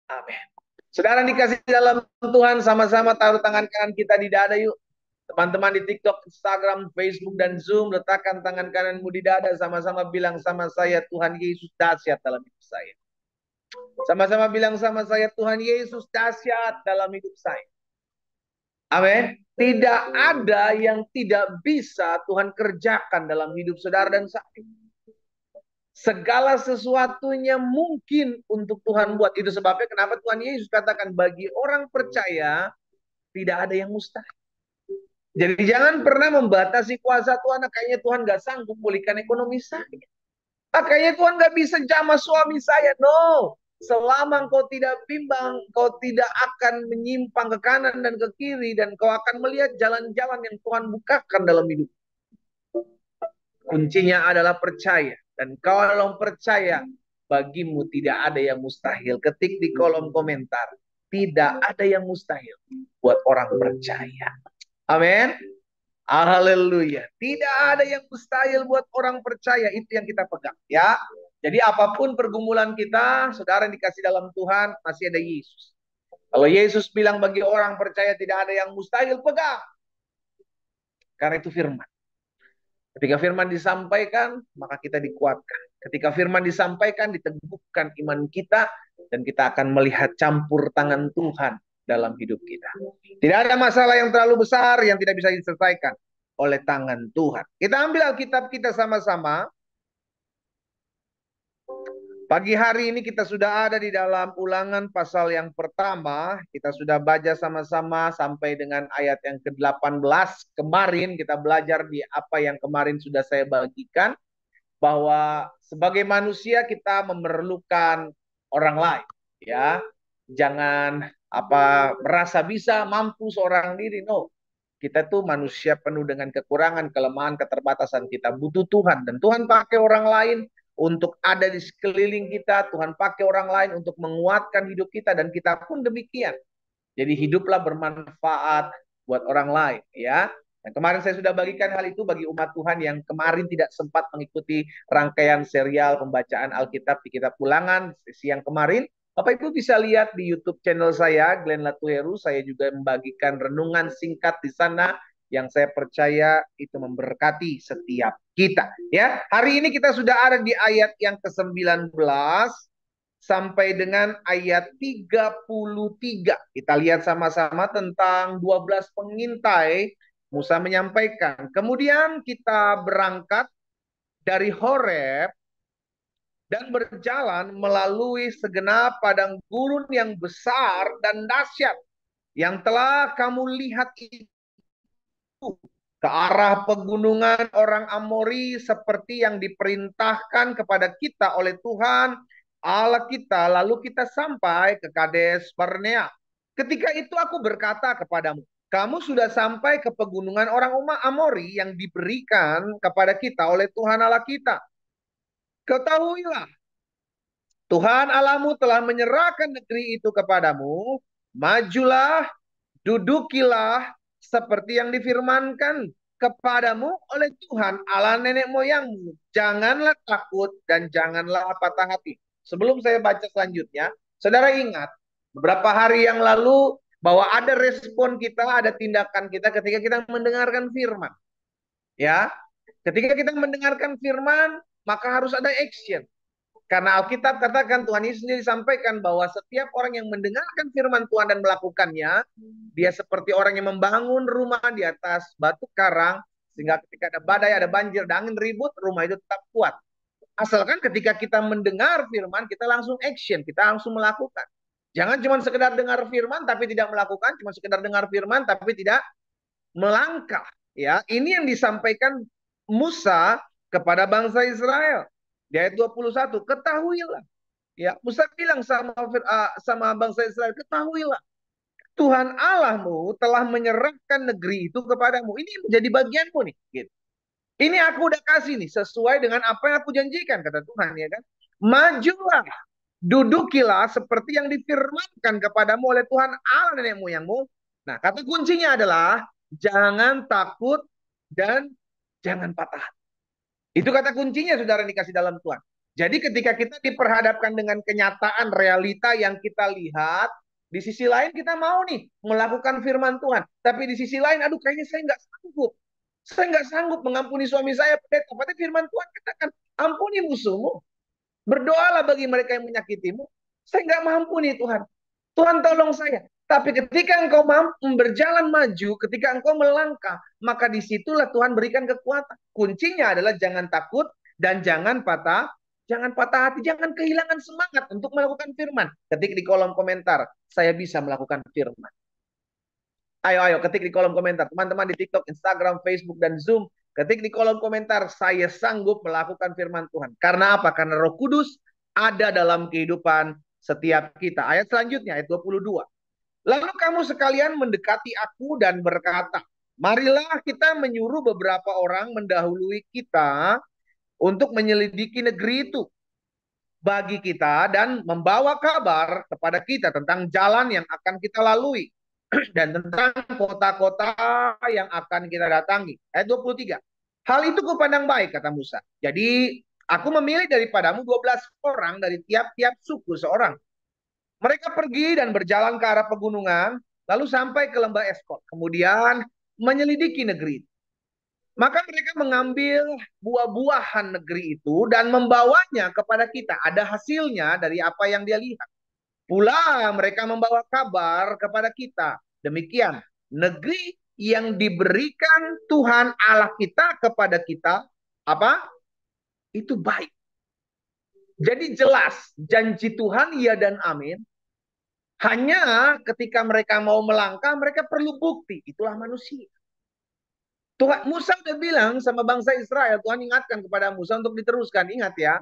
Amin. Saudara dikasih dalam Tuhan, sama-sama taruh tangan kanan kita di dada yuk. Teman-teman di TikTok, Instagram, Facebook, dan Zoom, letakkan tangan kananmu di dada, sama-sama bilang sama saya, Tuhan Yesus dahsyat dalam hidup saya. Sama-sama bilang sama saya, Tuhan Yesus dahsyat dalam hidup saya. Amin. Tidak ada yang tidak bisa Tuhan kerjakan dalam hidup saudara dan saya. Segala sesuatunya mungkin untuk Tuhan buat. Itu sebabnya kenapa Tuhan Yesus katakan bagi orang percaya tidak ada yang mustahil. Jadi jangan pernah membatasi kuasa Tuhan. Kayaknya Tuhan gak sanggup pulihkan ekonomi saya. Kayaknya Tuhan gak bisa jamah suami saya. No. Selama engkau tidak bimbang, kau tidak akan menyimpang ke kanan dan ke kiri. Dan kau akan melihat jalan-jalan yang Tuhan bukakan dalam hidup. Kuncinya adalah percaya. Dan kalau percaya, bagimu tidak ada yang mustahil. Ketik di kolom komentar. Tidak ada yang mustahil buat orang percaya. Amin. Haleluya. Tidak ada yang mustahil buat orang percaya. Itu yang kita pegang. Ya. Jadi apapun pergumulan kita, saudara yang dikasih dalam Tuhan, masih ada Yesus. Kalau Yesus bilang bagi orang percaya tidak ada yang mustahil, pegang. Karena itu firman. Ketika firman disampaikan, maka kita dikuatkan. Ketika firman disampaikan, diteguhkan iman kita, dan kita akan melihat campur tangan Tuhan dalam hidup kita. Tidak ada masalah yang terlalu besar yang tidak bisa diselesaikan oleh tangan Tuhan. Kita ambil Alkitab kita sama-sama. Pagi hari ini kita sudah ada di dalam Ulangan pasal yang pertama. Kita sudah baca sama-sama sampai dengan ayat yang ke-18. Kemarin kita belajar di apa yang kemarin sudah saya bagikan. Bahwa sebagai manusia kita memerlukan orang lain. Ya, jangan merasa bisa mampu seorang diri. No. Kita tuh manusia penuh dengan kekurangan, kelemahan, keterbatasan. Kita butuh Tuhan. Dan Tuhan pakai orang lain untuk ada di sekeliling kita. Tuhan pakai orang lain untuk menguatkan hidup kita. Dan kita pun demikian. Jadi hiduplah bermanfaat buat orang lain. Ya. Dan kemarin saya sudah bagikan hal itu bagi umat Tuhan yang kemarin tidak sempat mengikuti rangkaian serial pembacaan Alkitab di Kitab Ulangan sesi yang kemarin. Bapak Ibu bisa lihat di YouTube channel saya, Glenn Latuheru. Saya juga membagikan renungan singkat di sana yang saya percaya itu memberkati setiap kita. Ya, hari ini kita sudah ada di ayat yang ke-19 sampai dengan ayat 33. Kita lihat sama-sama tentang 12 pengintai. Musa menyampaikan. Kemudian kita berangkat dari Horeb dan berjalan melalui segenap padang gurun yang besar dan dahsyat yang telah kamu lihat itu, ke arah pegunungan orang Amori seperti yang diperintahkan kepada kita oleh Tuhan Allah kita. Lalu kita sampai ke Kades Barnea. Ketika itu aku berkata kepadamu, kamu sudah sampai ke pegunungan orang Amori yang diberikan kepada kita oleh Tuhan Allah kita. Ketahuilah, Tuhan Allahmu telah menyerahkan negeri itu kepadamu. Majulah, dudukilah seperti yang difirmankan kepadamu oleh Tuhan Allah nenek moyangmu. Janganlah takut dan janganlah patah hati. Sebelum saya baca selanjutnya, saudara ingat beberapa hari yang lalu bahwa ada respon kita, ada tindakan kita ketika kita mendengarkan firman. Ya, ketika kita mendengarkan firman, maka harus ada action. Karena Alkitab katakan, Tuhan Yesus sendiri sampaikan bahwa setiap orang yang mendengarkan firman Tuhan dan melakukannya, dia seperti orang yang membangun rumah di atas batu karang, sehingga ketika ada badai, ada banjir, ada angin ribut, rumah itu tetap kuat. Asalkan ketika kita mendengar firman, kita langsung action, kita langsung melakukan. Jangan cuma sekedar dengar firman tapi tidak melakukan, cuma sekedar dengar firman tapi tidak melangkah. Ya, ini yang disampaikan Musa kepada bangsa Israel. Di ayat 21, ketahuilah. Ya, Musa bilang sama bangsa Israel, ketahuilah. Tuhan Allahmu telah menyerahkan negeri itu kepadamu. Ini menjadi bagianmu nih. Gitu. Ini aku udah kasih nih, sesuai dengan apa yang aku janjikan, kata Tuhan, ya kan. Majulah, dudukilah seperti yang difirmankan kepadamu oleh Tuhan Allah nenek moyangmu. Nah, kata kuncinya adalah, jangan takut dan jangan patah. Itu kata kuncinya, saudara dikasih dalam Tuhan. Jadi ketika kita diperhadapkan dengan kenyataan realita yang kita lihat, di sisi lain kita mau nih melakukan firman Tuhan. Tapi di sisi lain, aduh kayaknya saya nggak sanggup. Saya nggak sanggup mengampuni suami saya. Tapi firman Tuhan katakan, ampuni musuhmu. Berdoalah bagi mereka yang menyakitimu. Saya nggak mampu nih Tuhan. Tuhan tolong saya. Tapi ketika engkau mampu berjalan maju, ketika engkau melangkah, maka disitulah Tuhan berikan kekuatan. Kuncinya adalah jangan takut dan jangan patah hati, jangan kehilangan semangat untuk melakukan firman. Ketik di kolom komentar, saya bisa melakukan firman. Ayo, ketik di kolom komentar. Teman-teman di TikTok, Instagram, Facebook, dan Zoom, ketik di kolom komentar, saya sanggup melakukan firman Tuhan. Karena apa? Karena Roh Kudus ada dalam kehidupan setiap kita. Ayat selanjutnya, ayat 22. Lalu kamu sekalian mendekati aku dan berkata, marilah kita menyuruh beberapa orang mendahului kita untuk menyelidiki negeri itu bagi kita dan membawa kabar kepada kita tentang jalan yang akan kita lalui dan tentang kota-kota yang akan kita datangi. Ayat 23. Hal itu kupandang baik, kata Musa. Jadi aku memilih daripadamu 12 orang dari tiap-tiap suku seorang. Mereka pergi dan berjalan ke arah pegunungan, lalu sampai ke lembah Eskol. Kemudian menyelidiki negeri itu. Maka mereka mengambil buah-buahan negeri itu dan membawanya kepada kita. Ada hasilnya dari apa yang dia lihat. Pula mereka membawa kabar kepada kita. Demikian, negeri yang diberikan Tuhan Allah kita kepada kita, apa? Itu baik. Jadi jelas, janji Tuhan ya dan amin. Hanya ketika mereka mau melangkah, mereka perlu bukti. Itulah manusia. Tuhan Musa udah bilang sama bangsa Israel, Tuhan ingatkan kepada Musa untuk diteruskan. Ingat ya,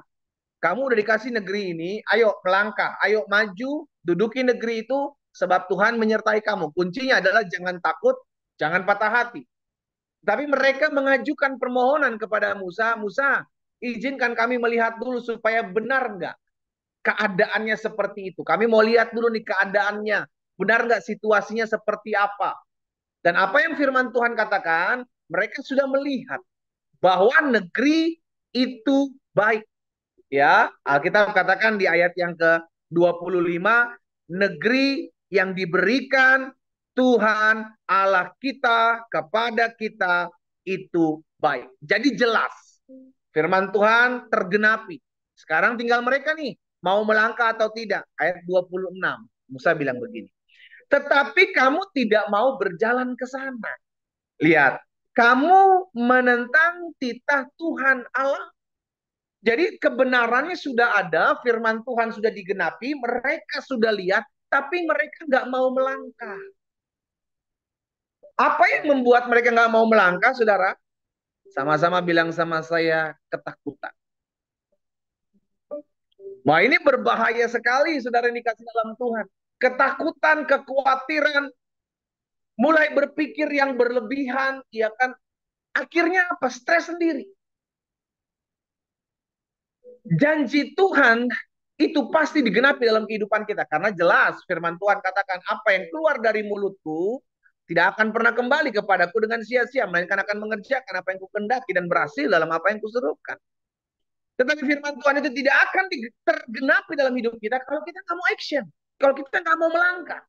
kamu udah dikasih negeri ini, ayo melangkah, ayo maju, duduki negeri itu, sebab Tuhan menyertai kamu. Kuncinya adalah jangan takut, jangan patah hati. Tapi mereka mengajukan permohonan kepada Musa, Musa, izinkan kami melihat dulu supaya benar nggak keadaannya seperti itu. Kami mau lihat dulu nih keadaannya, benar nggak situasinya seperti apa. Dan apa yang firman Tuhan katakan, mereka sudah melihat bahwa negeri itu baik. Ya, Alkitab katakan di ayat yang ke-25, negeri yang diberikan Tuhan Allah kita kepada kita itu baik. Jadi jelas, firman Tuhan tergenapi. Sekarang tinggal mereka nih, mau melangkah atau tidak. Ayat 26, Musa bilang begini. Tetapi kamu tidak mau berjalan ke sana. Lihat, kamu menentang titah Tuhan Allah. Jadi kebenarannya sudah ada, firman Tuhan sudah digenapi, mereka sudah lihat, tapi mereka nggak mau melangkah. Apa yang membuat mereka nggak mau melangkah, saudara? Sama-sama bilang sama saya, ketakutan. Wah, ini berbahaya sekali, saudara yang dikasih dalam Tuhan. Ketakutan, kekhawatiran, mulai berpikir yang berlebihan, ya kan? Akhirnya apa? Stres sendiri. Janji Tuhan itu pasti digenapi dalam kehidupan kita. Karena jelas firman Tuhan katakan, apa yang keluar dari mulutku tidak akan pernah kembali kepadaku dengan sia-sia, melainkan akan mengerjakan apa yang kukendaki dan berhasil dalam apa yang kuserukan. Tetapi firman Tuhan itu tidak akan tergenapi dalam hidup kita kalau kita nggak mau action, kalau kita nggak mau melangkah.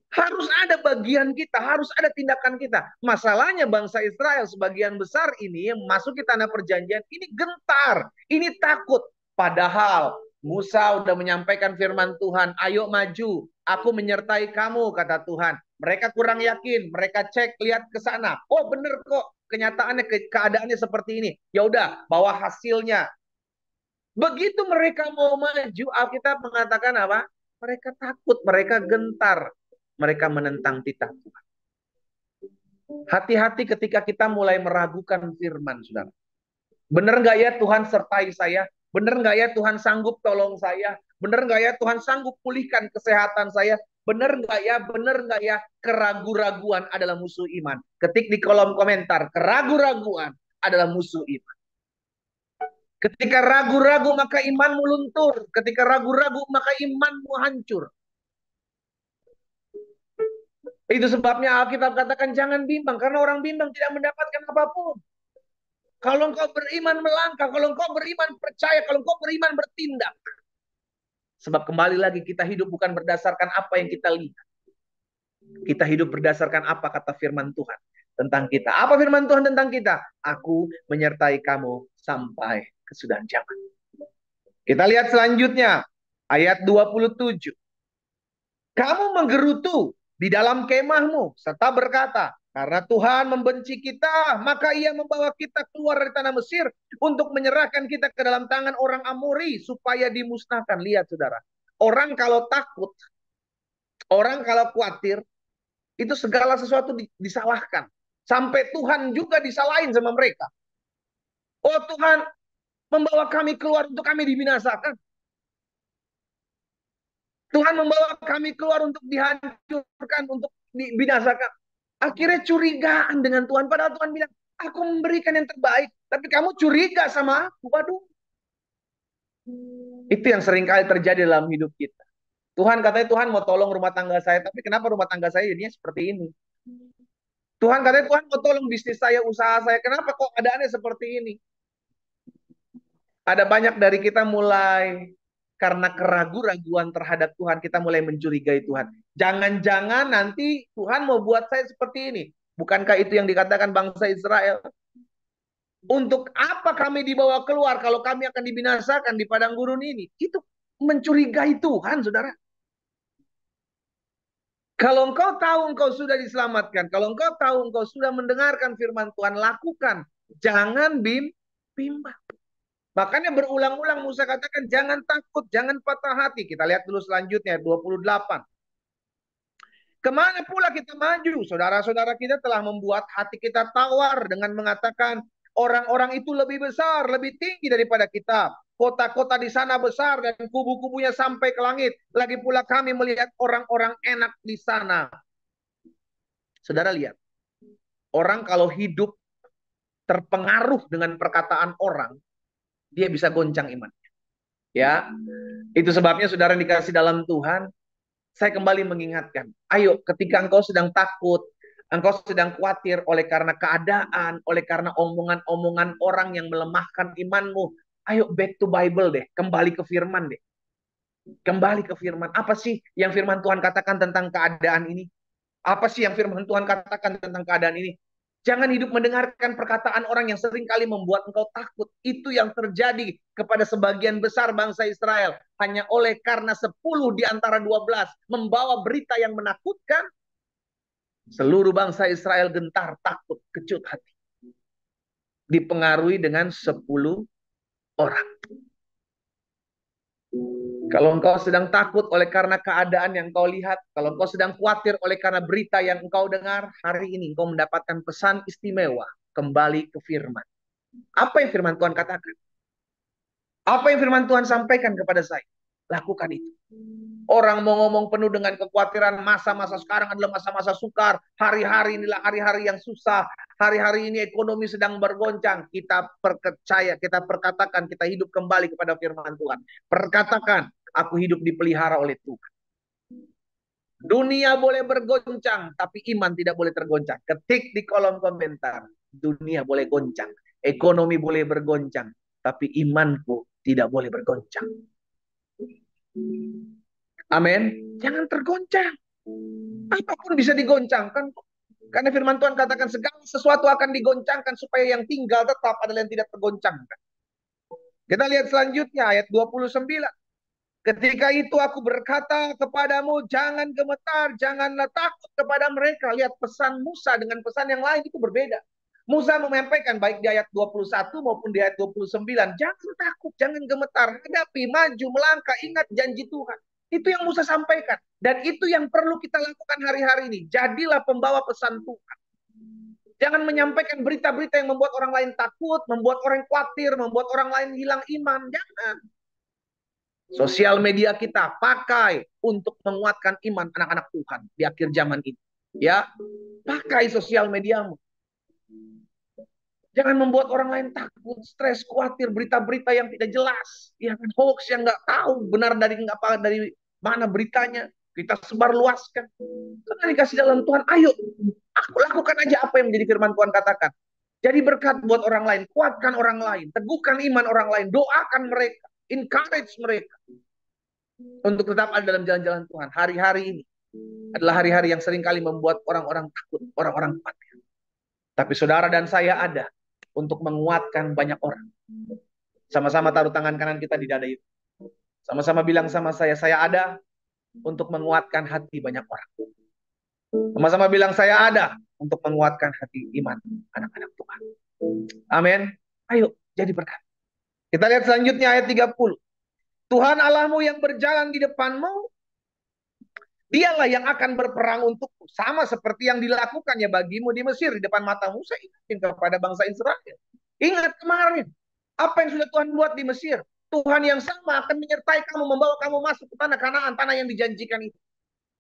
Harus ada bagian kita, harus ada tindakan kita. Masalahnya bangsa Israel sebagian besar ini yang masuk ke tanah perjanjian, ini gentar, ini takut. Padahal Musa udah menyampaikan firman Tuhan, ayo maju, aku menyertai kamu, kata Tuhan. Mereka kurang yakin, mereka cek, lihat ke sana. Oh bener kok, kenyataannya, keadaannya seperti ini. Ya udah, bawa hasilnya. Begitu mereka mau maju, Alkitab mengatakan apa? Mereka takut, mereka gentar. Mereka menentang titah Tuhan. Hati-hati ketika kita mulai meragukan firman, saudara. Benar nggak ya Tuhan sertai saya? Benar nggak ya Tuhan sanggup tolong saya? Benar nggak ya Tuhan sanggup pulihkan kesehatan saya? Benar nggak ya? Benar nggak ya? Keraguan-raguan adalah musuh iman. Ketik di kolom komentar, keraguan-raguan adalah musuh iman. Ketika ragu-ragu maka imanmu luntur. Ketika ragu-ragu maka imanmu hancur. Itu sebabnya Alkitab katakan jangan bimbang. Karena orang bimbang tidak mendapatkan apapun. Kalau engkau beriman melangkah, kalau engkau beriman percaya, kalau engkau beriman bertindak. Sebab kembali lagi kita hidup bukan berdasarkan apa yang kita lihat. Kita hidup berdasarkan apa kata firman Tuhan tentang kita. Apa firman Tuhan tentang kita? Aku menyertai kamu sampai kesudahan zaman. Kita lihat selanjutnya. Ayat 27. Kamu menggerutu di dalam kemahmu serta berkata, karena Tuhan membenci kita, maka ia membawa kita keluar dari tanah Mesir untuk menyerahkan kita ke dalam tangan orang Amori supaya dimusnahkan. Lihat saudara, orang kalau takut, orang kalau khawatir, itu segala sesuatu disalahkan. Sampai Tuhan juga disalahin sama mereka. Oh Tuhan, membawa kami keluar untuk kami dibinasakan. Tuhan membawa kami keluar untuk dihancurkan, untuk dibinasakan. Akhirnya curigaan dengan Tuhan. Padahal Tuhan bilang, aku memberikan yang terbaik. Tapi kamu curiga sama aku. Waduh. Itu yang seringkali terjadi dalam hidup kita. Tuhan katanya Tuhan mau tolong rumah tangga saya. Tapi kenapa rumah tangga saya jadinya seperti ini? Tuhan katanya Tuhan mau tolong bisnis saya, usaha saya. Kenapa kok keadaannya seperti ini? Ada banyak dari kita mulai karena keraguan-raguan terhadap Tuhan, kita mulai mencurigai Tuhan. Jangan-jangan nanti Tuhan mau buat saya seperti ini. Bukankah itu yang dikatakan bangsa Israel? Untuk apa kami dibawa keluar kalau kami akan dibinasakan di padang gurun ini? Itu mencurigai Tuhan, saudara. Kalau engkau tahu engkau sudah diselamatkan, kalau engkau tahu engkau sudah mendengarkan firman Tuhan, lakukan. Jangan bimbang. Makanya berulang-ulang Musa katakan jangan takut, jangan patah hati. Kita lihat dulu selanjutnya 28. Kemana pula kita maju? Saudara-saudara kita telah membuat hati kita tawar dengan mengatakan orang-orang itu lebih besar, lebih tinggi daripada kita. Kota-kota di sana besar dan kubu-kubunya sampai ke langit. Lagi pula kami melihat orang-orang enak di sana. Saudara lihat, orang kalau hidup terpengaruh dengan perkataan orang, dia bisa goncang iman. Ya, itu sebabnya saudara dikasih dalam Tuhan, saya kembali mengingatkan, ayo ketika engkau sedang takut, engkau sedang khawatir oleh karena keadaan, oleh karena omongan-omongan orang yang melemahkan imanmu, ayo back to Bible deh, kembali ke firman deh. Kembali ke firman. Apa sih yang firman Tuhan katakan tentang keadaan ini? Apa sih yang firman Tuhan katakan tentang keadaan ini? Jangan hidup mendengarkan perkataan orang yang sering kali membuat engkau takut. Itu yang terjadi kepada sebagian besar bangsa Israel. Hanya oleh karena 10 di antara 12 membawa berita yang menakutkan, seluruh bangsa Israel gentar, takut, kecut hati. Dipengaruhi dengan 10 orang. Kalau engkau sedang takut oleh karena keadaan yang engkau lihat, kalau engkau sedang khawatir oleh karena berita yang engkau dengar, hari ini engkau mendapatkan pesan istimewa, kembali ke firman. Apa yang firman Tuhan katakan? Apa yang firman Tuhan sampaikan kepada saya? Lakukan itu. Orang mau ngomong penuh dengan kekhawatiran, masa-masa sekarang adalah masa-masa sukar, hari-hari inilah hari-hari yang susah, hari-hari ini ekonomi sedang bergoncang. Kita percaya, kita perkatakan, kita hidup kembali kepada firman Tuhan. Perkatakan, aku hidup dipelihara oleh Tuhan. Dunia boleh bergoncang, tapi iman tidak boleh tergoncang. Ketik di kolom komentar, dunia boleh goncang, ekonomi boleh bergoncang, tapi imanku tidak boleh bergoncang. Amin. Jangan tergoncang. Apapun bisa digoncangkan. Karena firman Tuhan katakan segala sesuatu akan digoncangkan supaya yang tinggal tetap adalah yang tidak tergoncangkan. Kita lihat selanjutnya ayat 29. Ketika itu aku berkata kepadamu, jangan gemetar, janganlah takut kepada mereka. Lihat pesan Musa dengan pesan yang lain itu berbeda. Musa menyampaikan baik di ayat 21 maupun di ayat 29. Jangan takut, jangan gemetar. Hadapi, maju, melangkah, ingat janji Tuhan. Itu yang Musa sampaikan. Dan itu yang perlu kita lakukan hari-hari ini. Jadilah pembawa pesan Tuhan. Jangan menyampaikan berita-berita yang membuat orang lain takut, membuat orang khawatir, membuat orang lain hilang iman. Jangan. Sosial media kita pakai untuk menguatkan iman anak-anak Tuhan di akhir zaman ini. Ya, pakai sosial mediamu. Jangan membuat orang lain takut, stres, khawatir, berita-berita yang tidak jelas, ya kan, hoax yang nggak tahu benar dari apa, dari mana beritanya, kita sebar luaskan. Karena dikasih dalam Tuhan, ayo, aku lakukan aja apa yang menjadi firman Tuhan katakan. Jadi berkat buat orang lain, kuatkan orang lain, teguhkan iman orang lain, doakan mereka, encourage mereka untuk tetap ada dalam jalan-jalan Tuhan. Hari-hari ini adalah hari-hari yang seringkali membuat orang-orang takut, orang-orang khawatir. Tapi saudara dan saya ada untuk menguatkan banyak orang. Sama-sama taruh tangan kanan kita di dada itu. Sama-sama bilang sama saya ada untuk menguatkan hati banyak orang. Sama-sama bilang saya ada untuk menguatkan hati iman anak-anak Tuhan. Amin. Ayo jadi berkat. Kita lihat selanjutnya ayat 30. Tuhan Allahmu yang berjalan di depanmu, dialah yang akan berperang untukmu. Sama seperti yang dilakukannya bagimu di Mesir di depan mata Musa. Ingatin kepada bangsa Israel. Ingat kemarin. Apa yang sudah Tuhan buat di Mesir. Tuhan yang sama akan menyertai kamu, membawa kamu masuk ke tanah Kanaan, tanah yang dijanjikan itu.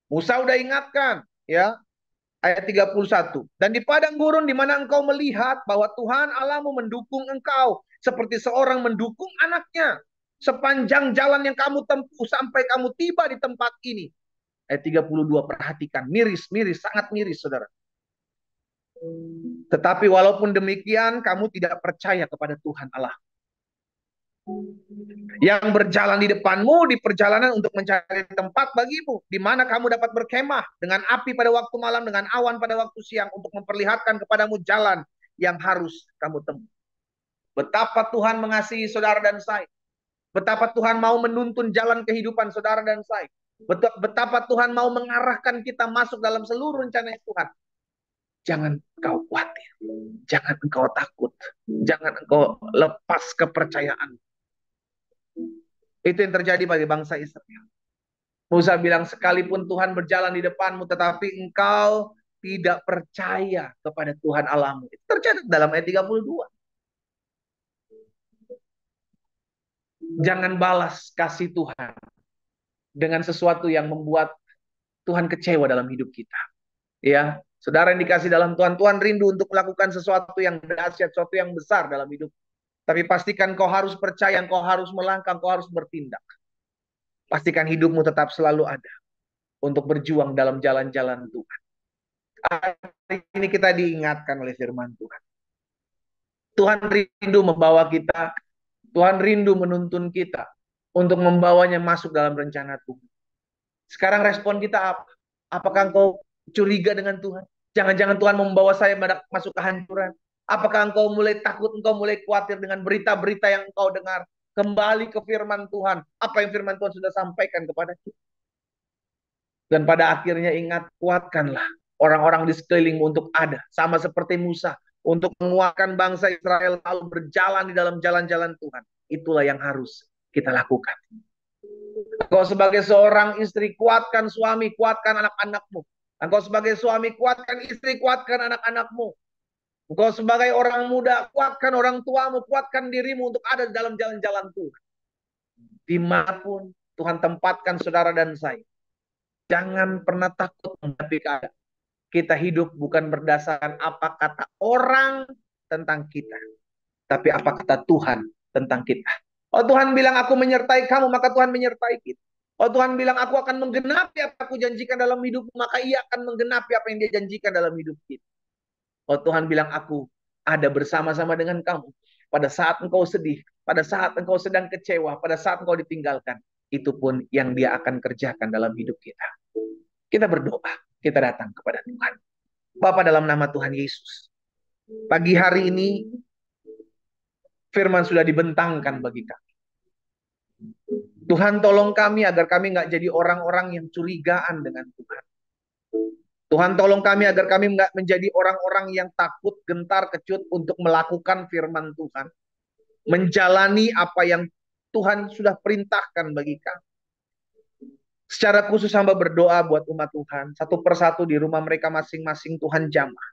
Musa udah ingatkan. Ya, ayat 31. Dan di padang gurun di mana engkau melihat bahwa Tuhan Allahmu mendukung engkau. Seperti seorang mendukung anaknya. Sepanjang jalan yang kamu tempuh sampai kamu tiba di tempat ini. Ayat 32, perhatikan. Miris, sangat miris saudara. Tetapi walaupun demikian kamu tidak percaya kepada Tuhan Allah. Yang berjalan di depanmu di perjalanan untuk mencari tempat bagimu. Di mana kamu dapat berkemah. Dengan api pada waktu malam, dengan awan pada waktu siang. Untuk memperlihatkan kepadamu jalan yang harus kamu tempuh. Betapa Tuhan mengasihi saudara dan saya. Betapa Tuhan mau menuntun jalan kehidupan saudara dan saya. Betapa Tuhan mau mengarahkan kita masuk dalam seluruh rencana Tuhan. Jangan engkau khawatir. Jangan engkau takut. Jangan engkau lepas kepercayaan. Itu yang terjadi bagi bangsa Israel. Musa bilang, sekalipun Tuhan berjalan di depanmu, tetapi engkau tidak percaya kepada Tuhan Allahmu. Itu tercatat dalam ayat 32. Jangan balas kasih Tuhan dengan sesuatu yang membuat Tuhan kecewa dalam hidup kita. Ya, saudara yang dikasih dalam Tuhan, Tuhan rindu untuk melakukan sesuatu yang dahsyat, sesuatu yang besar dalam hidup. Tapi pastikan kau harus percaya, kau harus melangkah, kau harus bertindak. Pastikan hidupmu tetap selalu ada untuk berjuang dalam jalan-jalan Tuhan. Hari ini kita diingatkan oleh firman Tuhan. Tuhan rindu membawa kita, Tuhan rindu menuntun kita untuk membawanya masuk dalam rencana Tuhan. Sekarang respon kita apa? Apakah engkau curiga dengan Tuhan? Jangan-jangan Tuhan membawa saya masuk kehancuran. Apakah engkau mulai takut, engkau mulai khawatir dengan berita-berita yang engkau dengar? Kembali ke firman Tuhan. Apa yang firman Tuhan sudah sampaikan kepada kita. Dan pada akhirnya ingat, kuatkanlah orang-orang di sekelilingmu untuk ada. Sama seperti Musa. Untuk menguatkan bangsa Israel lalu berjalan di dalam jalan-jalan Tuhan. Itulah yang harus kita lakukan. Engkau sebagai seorang istri, kuatkan suami, kuatkan anak-anakmu. Engkau sebagai suami, kuatkan istri, kuatkan anak-anakmu. Engkau sebagai orang muda, kuatkan orang tuamu, kuatkan dirimu untuk ada di dalam jalan-jalan Tuhan. Dimanapun Tuhan tempatkan saudara dan saya. Jangan pernah takut menghadapi keadaan. Kita hidup bukan berdasarkan apa kata orang tentang kita. Tapi apa kata Tuhan tentang kita. Oh Tuhan bilang aku menyertai kamu, maka Tuhan menyertai kita. Oh Tuhan bilang aku akan menggenapi apa aku janjikan dalam hidupmu, maka ia akan menggenapi apa yang dia janjikan dalam hidup kita. Oh Tuhan bilang aku ada bersama-sama dengan kamu. Pada saat engkau sedih, pada saat engkau sedang kecewa, pada saat engkau ditinggalkan. Itu pun yang dia akan kerjakan dalam hidup kita. Kita berdoa, kita datang kepada Tuhan. Bapa dalam nama Tuhan Yesus. Pagi hari ini, firman sudah dibentangkan bagi kami. Tuhan tolong kami agar kami nggak jadi orang-orang yang curigaan dengan Tuhan. Tuhan tolong kami agar kami nggak menjadi orang-orang yang takut, gentar, kecut untuk melakukan firman Tuhan. Menjalani apa yang Tuhan sudah perintahkan bagi kami. Secara khusus hamba berdoa buat umat Tuhan. Satu persatu di rumah mereka masing-masing Tuhan jamah.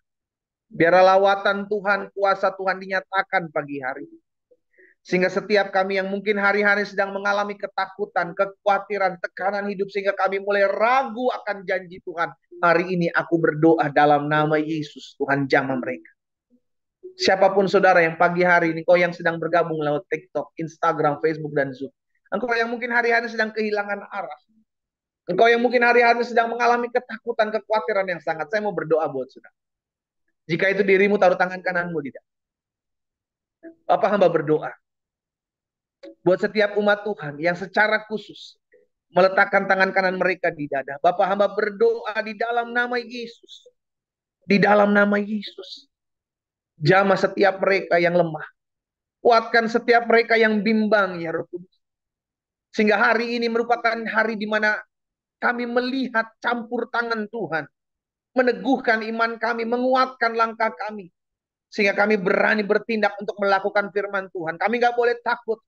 Biar lawatan Tuhan, kuasa Tuhan dinyatakan pagi hari. Sehingga setiap kami yang mungkin hari-hari sedang mengalami ketakutan, kekhawatiran, tekanan hidup. Sehingga kami mulai ragu akan janji Tuhan. Hari ini aku berdoa dalam nama Yesus. Tuhan jamah mereka. Siapapun saudara yang pagi hari ini, kau yang sedang bergabung lewat TikTok, Instagram, Facebook, dan Zoom. Engkau yang mungkin hari-hari sedang kehilangan arah. Engkau yang mungkin hari-hari sedang mengalami ketakutan, kekhawatiran yang sangat. Saya mau berdoa buat saudara. Jika itu dirimu, taruh tangan kananmu di dalam. Bapak hamba berdoa buat setiap umat Tuhan yang secara khusus meletakkan tangan kanan mereka di dada. Bapak hamba berdoa di dalam nama Yesus. Di dalam nama Yesus. Jamah setiap mereka yang lemah. Kuatkan setiap mereka yang bimbang, ya Roh Kudus. Sehingga hari ini merupakan hari di mana kami melihat campur tangan Tuhan. Meneguhkan iman kami, menguatkan langkah kami. Sehingga kami berani bertindak untuk melakukan firman Tuhan. Kami nggak boleh takut.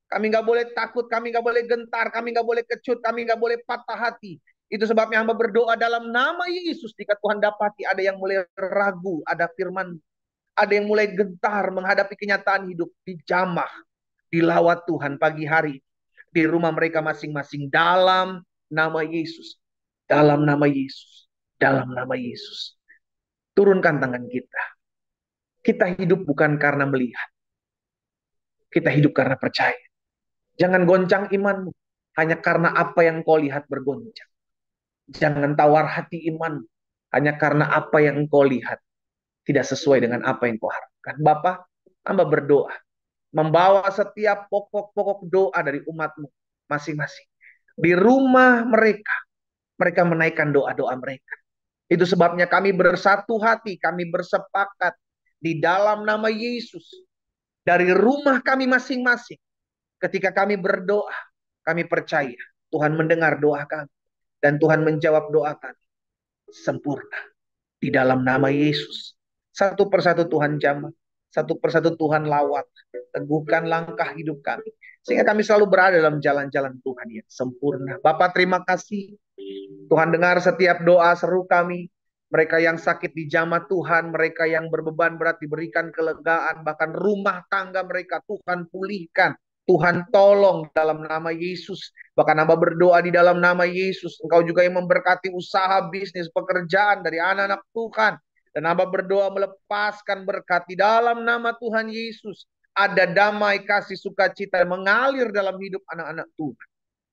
Kami nggak boleh takut, kami nggak boleh gentar, kami nggak boleh kecut, kami nggak boleh patah hati. Itu sebabnya hamba berdoa dalam nama Yesus. Jika Tuhan dapati ada yang mulai ragu, ada firman, ada yang mulai gentar menghadapi kenyataan hidup, dijamah, dilawat Tuhan pagi hari di rumah mereka masing-masing dalam nama Yesus. Dalam nama Yesus. Dalam nama Yesus. Turunkan tangan kita. Kita hidup bukan karena melihat. Kita hidup karena percaya. Jangan goncang imanmu hanya karena apa yang kau lihat bergoncang. Jangan tawar hati iman hanya karena apa yang kau lihat tidak sesuai dengan apa yang kau harapkan. Bapa, hamba berdoa membawa setiap pokok-pokok doa dari umatmu masing-masing. Di rumah mereka, mereka menaikkan doa-doa mereka. Itu sebabnya kami bersatu hati, kami bersepakat di dalam nama Yesus. Dari rumah kami masing-masing. Ketika kami berdoa, kami percaya Tuhan mendengar doa kami. Dan Tuhan menjawab doa kami sempurna. Di dalam nama Yesus. Satu persatu Tuhan jamah. Satu persatu Tuhan lawat. Teguhkan langkah hidup kami. Sehingga kami selalu berada dalam jalan-jalan Tuhan yang sempurna. Bapak terima kasih. Tuhan dengar setiap doa seru kami. Mereka yang sakit dijamah Tuhan. Mereka yang berbeban berat diberikan kelegaan. Bahkan rumah tangga mereka Tuhan pulihkan. Tuhan tolong dalam nama Yesus. Bahkan hamba berdoa di dalam nama Yesus. Engkau juga yang memberkati usaha, bisnis, pekerjaan dari anak-anak Tuhan. Dan hamba berdoa melepaskan berkat di dalam nama Tuhan Yesus. Ada damai, kasih, sukacita yang mengalir dalam hidup anak-anak Tuhan.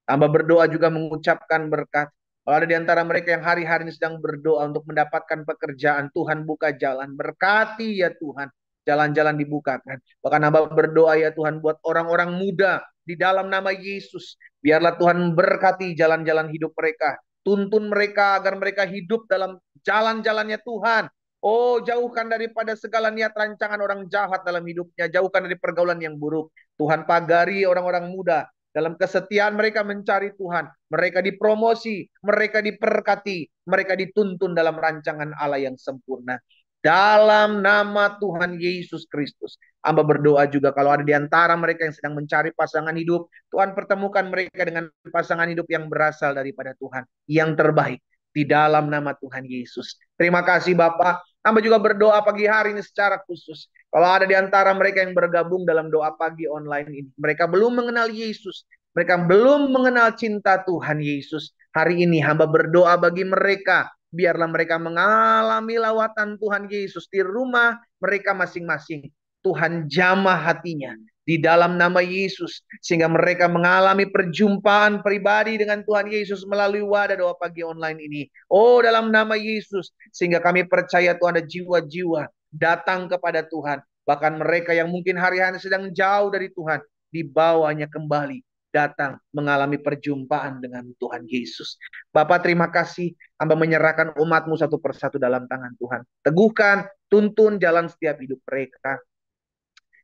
Hamba berdoa juga mengucapkan berkat. Kalau ada di antara mereka yang hari-hari ini sedang berdoa untuk mendapatkan pekerjaan, Tuhan buka jalan. Berkati ya Tuhan. Jalan-jalan dibukakan. Bahkan hamba berdoa ya Tuhan buat orang-orang muda di dalam nama Yesus. Biarlah Tuhan berkati jalan-jalan hidup mereka. Tuntun mereka agar mereka hidup dalam jalan-jalannya Tuhan. Oh, jauhkan daripada segala niat rancangan orang jahat dalam hidupnya. Jauhkan dari pergaulan yang buruk. Tuhan pagari orang-orang muda. Dalam kesetiaan mereka mencari Tuhan. Mereka dipromosi, mereka diberkati, mereka dituntun dalam rancangan Allah yang sempurna. Dalam nama Tuhan Yesus Kristus. Hamba berdoa juga kalau ada di antara mereka yang sedang mencari pasangan hidup. Tuhan pertemukan mereka dengan pasangan hidup yang berasal daripada Tuhan. Yang terbaik. Di dalam nama Tuhan Yesus. Terima kasih Bapak. Hamba juga berdoa pagi hari ini secara khusus. Kalau ada di antara mereka yang bergabung dalam doa pagi online ini. Mereka belum mengenal Yesus. Mereka belum mengenal cinta Tuhan Yesus. Hari ini hamba berdoa bagi mereka. Biarlah mereka mengalami lawatan Tuhan Yesus di rumah mereka masing-masing. Tuhan jamah hatinya di dalam nama Yesus. Sehingga mereka mengalami perjumpaan pribadi dengan Tuhan Yesus melalui wadah doa pagi online ini. Oh, dalam nama Yesus. Sehingga kami percaya Tuhan ada jiwa-jiwa datang kepada Tuhan. Bahkan mereka yang mungkin hari-hari sedang jauh dari Tuhan, dibawanya kembali datang mengalami perjumpaan dengan Tuhan Yesus. Bapak terima kasih, hamba menyerahkan umatmu satu persatu dalam tangan Tuhan. Teguhkan, tuntun jalan setiap hidup mereka.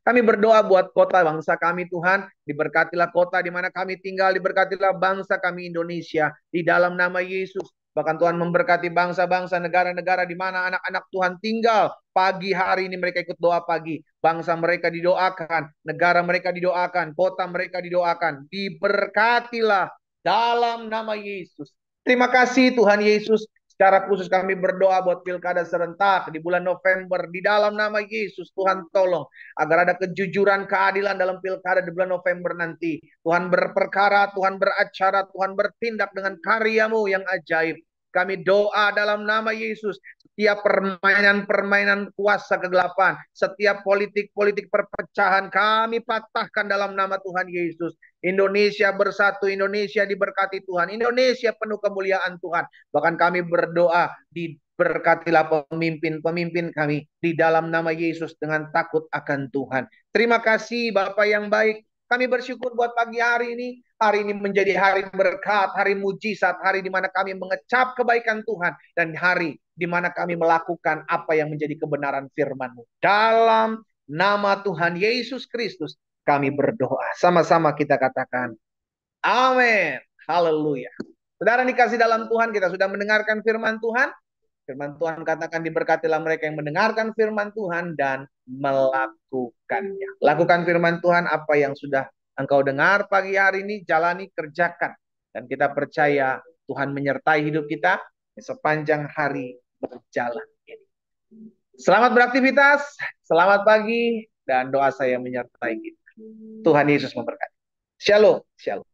Kami berdoa buat kota bangsa kami Tuhan. Diberkatilah kota di mana kami tinggal. Diberkatilah bangsa kami Indonesia. Di dalam nama Yesus. Bahkan Tuhan memberkati bangsa-bangsa, negara-negara di mana anak-anak Tuhan tinggal. Pagi hari ini mereka ikut doa pagi. Bangsa mereka didoakan. Negara mereka didoakan. Kota mereka didoakan. Diberkatilah dalam nama Yesus. Terima kasih Tuhan Yesus. Secara khusus kami berdoa buat pilkada serentak di bulan November. Di dalam nama Yesus Tuhan tolong. Agar ada kejujuran, keadilan dalam pilkada di bulan November nanti. Tuhan berperkara, Tuhan beracara, Tuhan bertindak dengan karyamu yang ajaib. Kami doa dalam nama Yesus. Setiap permainan-permainan kuasa kegelapan. Setiap politik-politik perpecahan kami patahkan dalam nama Tuhan Yesus. Indonesia bersatu, Indonesia diberkati Tuhan. Indonesia penuh kemuliaan Tuhan. Bahkan kami berdoa di Berkatilah pemimpin-pemimpin kami di dalam nama Yesus dengan takut akan Tuhan. Terima kasih Bapak yang baik. Kami bersyukur buat pagi hari ini. Hari ini menjadi hari berkat, hari mujizat, hari di mana kami mengecap kebaikan Tuhan. Dan hari di mana kami melakukan apa yang menjadi kebenaran firman-Mu. Dalam nama Tuhan Yesus Kristus kami berdoa. Sama-sama kita katakan amin. Haleluya. Saudara dikasih dalam Tuhan, kita sudah mendengarkan firman Tuhan. Firman Tuhan katakan diberkatilah mereka yang mendengarkan firman Tuhan dan melakukannya. Lakukan firman Tuhan apa yang sudah engkau dengar pagi hari ini, jalani, kerjakan. Dan kita percaya Tuhan menyertai hidup kita sepanjang hari berjalan ini. Selamat beraktivitas, selamat pagi, dan doa saya menyertai kita. Tuhan Yesus memberkati. Shalom, shalom.